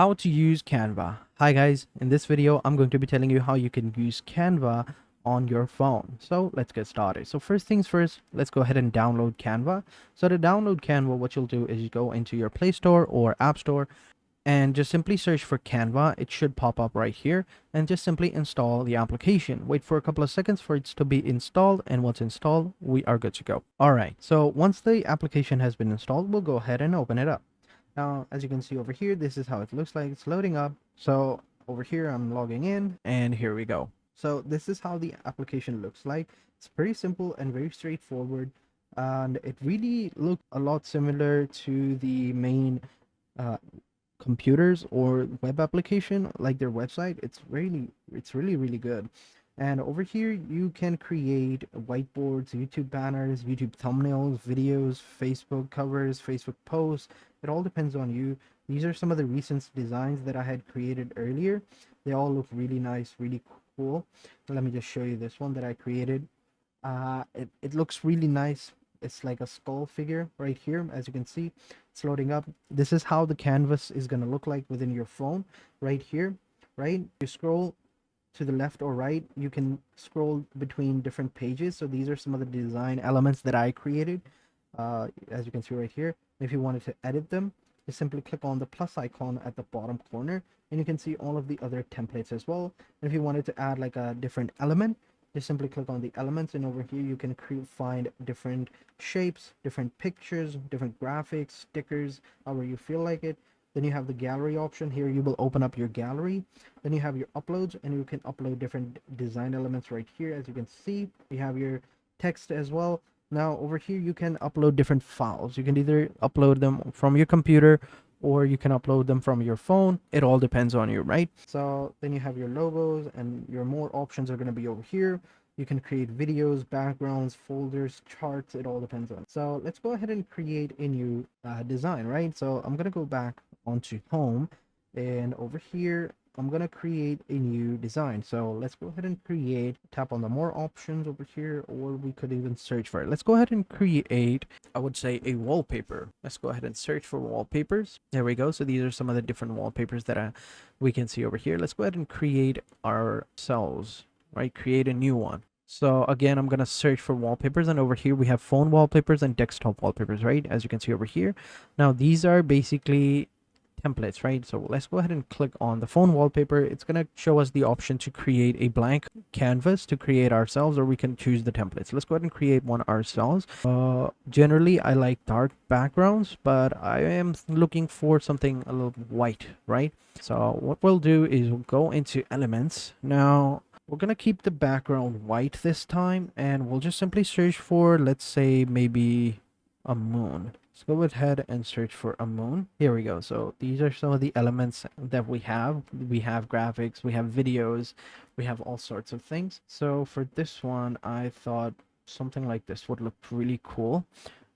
How to use Canva. Hi guys, in this video I'm going to be telling you how you can use Canva on your phone. So let's get started. So first things first, let's go ahead and download Canva. So to download Canva, what you'll do is you go into your Play Store or App Store and just simply search for Canva. It should pop up right here, and just simply install the application. Wait for a couple of seconds for it to be installed, and once installed, we are good to go. All right, so once the application has been installed, we'll go ahead and open it up. Now, as you can see over here, this is how it looks like. It's loading up. So over here, I'm logging in, and here we go. So this is how the application looks like. It's pretty simple and very straightforward, and it really looks a lot similar to the main computers or web application, like their website. It's really good. And over here you can create whiteboards, YouTube banners, YouTube thumbnails, videos, Facebook covers, Facebook posts. It all depends on you. These are some of the recent designs that I had created earlier. They all look really nice, really cool. Let me just show you this one that I created. It looks really nice. It's like a skull figure right here. As you can see, it's loading up. This is how the canvas is going to look like within your phone right here. Right, you scroll to the left or right, you can scroll between different pages. So these are some of the design elements that I created, as you can see right here. If you wanted to edit them, you simply click on the plus icon at the bottom corner, and you can see all of the other templates as well. And if you wanted to add like a different element, just simply click on the elements, and over here you can find different shapes, different pictures, different graphics, stickers, however you feel like it. Then you have the gallery option. Here you will open up your gallery. Then you have your uploads, and you can upload different design elements right here. As you can see, you have your text as well. Now over here you can upload different files. You can either upload them from your computer or you can upload them from your phone. It all depends on you, right? So then you have your logos, and your more options are going to be over here. You can create videos, backgrounds, folders, charts. It all depends on. So let's go ahead and create a new design, right? So I'm going to go back onto home, and over here I'm going to create a new design. So let's go ahead and tap on the more options over here, or we could even search for it. Let's go ahead and create, I would say, a wallpaper. Let's go ahead and search for wallpapers. There we go. So these are some of the different wallpapers that we can see over here. Let's go ahead and create ourselves, right? Create a new one. So again, I'm going to search for wallpapers, and over here we have phone wallpapers and desktop wallpapers, right? As you can see over here. Now these are basically templates, right? So let's go ahead and click on the phone wallpaper. It's going to show us the option to create a blank canvas to create ourselves, or we can choose the templates. Let's go ahead and create one ourselves. Generally I like dark backgrounds, but I am looking for something a little white, right? So what we'll do is we'll go into elements. Now we're going to keep the background white this time, and we'll just simply search for, let's say, maybe a moon. Let's go ahead and search for a moon. Here we go. So these are some of the elements that we have. We have graphics, we have videos, we have all sorts of things. So for this one, I thought something like this would look really cool.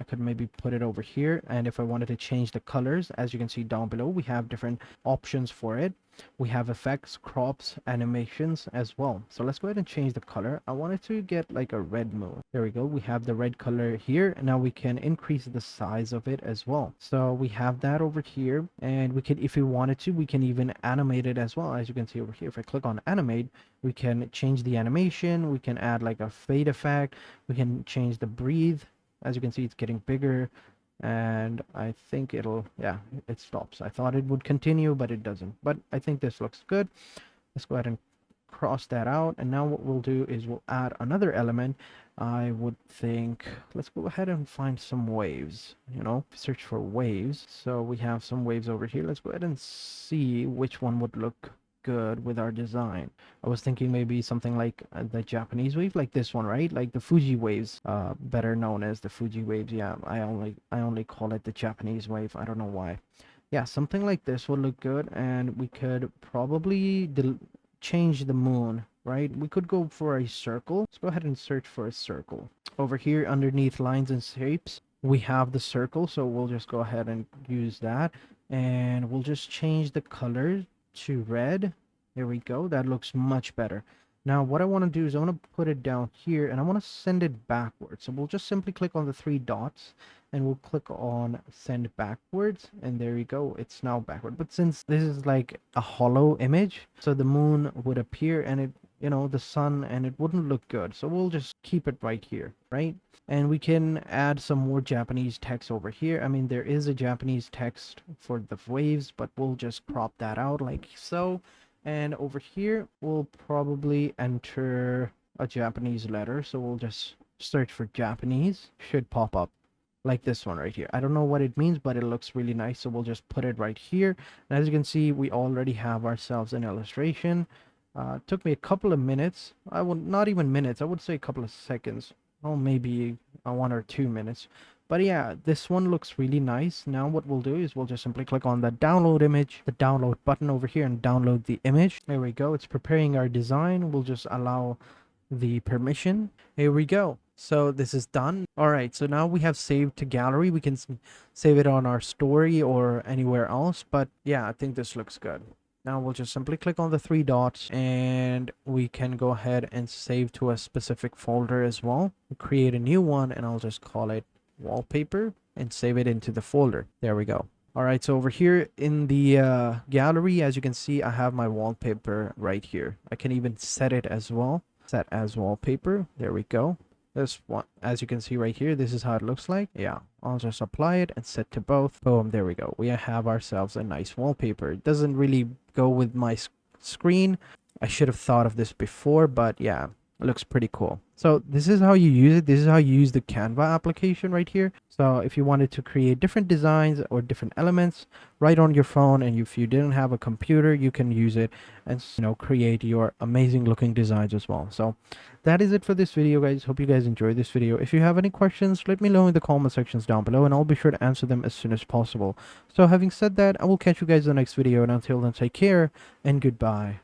I could maybe put it over here, and if I wanted to change the colors, as you can see down below, we have different options for it. We have effects, crops, animations as well. So let's go ahead and change the color. I wanted to get like a red moon. There we go. We have the red color here, and now we can increase the size of it as well. So we have that over here, and we can, if we wanted to, we can even animate it as well. As you can see over here, if I click on animate, we can change the animation. We can add like a fade effect. We can change the breathe. As you can see, it's getting bigger, and I think it'll, yeah, it stops. I thought it would continue, but it doesn't. But I think this looks good. Let's go ahead and cross that out, and now what we'll do is we'll add another element. I would think, let's go ahead and find some waves, search for waves. So we have some waves over here. Let's go ahead and see which one would look good with our design. I was thinking maybe something like the Japanese wave, like this one, right? Like the Fuji waves, better known as the Fuji waves. Yeah, I only call it the Japanese wave. I don't know why. Yeah, something like this would look good, and we could probably change the moon, right? We could go for a circle. Let's go ahead and search for a circle. Over here underneath lines and shapes, we have the circle, so we'll just go ahead and use that, and we'll just change the color to red. There we go. That looks much better. Now what I want to do is I want to put it down here, and I want to send it backwards. So we'll just simply click on the three dots, and we'll click on send backwards, and there you go, it's now backward. But since this is like a hollow image, so the moon would appear and it, you know, the sun, and it wouldn't look good, so we'll just keep it right here, right? And we can add some more Japanese text over here. I mean, there is a Japanese text for the waves, but we'll just crop that out like so. And over here we'll probably enter a Japanese letter, so we'll just search for Japanese. Should pop up like this one right here. I don't know what it means, but it looks really nice, so we'll just put it right here. And as you can see, we already have ourselves an illustration. Took me a couple of minutes. I would not even minutes, I would say a couple of seconds. Oh, maybe 1 or 2 minutes. But yeah, this one looks really nice. Now what we'll do is we'll just simply click on the download image, the download button over here, and download the image. There we go. It's preparing our design. We'll just allow the permission. Here we go. So this is done. All right, so now we have saved to gallery. We can save it on our story or anywhere else. But yeah, I think this looks good. Now we'll just simply click on the 3 dots, and we can go ahead and save to a specific folder as well. Create a new one, and I'll just call it wallpaper and save it into the folder. There we go. All right, so over here in the gallery, as you can see, I have my wallpaper right here. I can even set it as well. Set as wallpaper. There we go. This one, as you can see right here, this is how it looks like. Yeah, I'll just apply it and set to both. Boom, there we go. We have ourselves a nice wallpaper. It doesn't really go with my screen. I should have thought of this before, but yeah, it looks pretty cool. So this is how you use it. This is how you use the Canva application right here. So if you wanted to create different designs or different elements right on your phone, and if you didn't have a computer, you can use it and, you know, create your amazing looking designs as well. So that is it for this video, guys. Hope you guys enjoyed this video. If you have any questions, let me know in the comment sections down below, and I'll be sure to answer them as soon as possible. So having said that, I will catch you guys in the next video, and until then, take care and goodbye.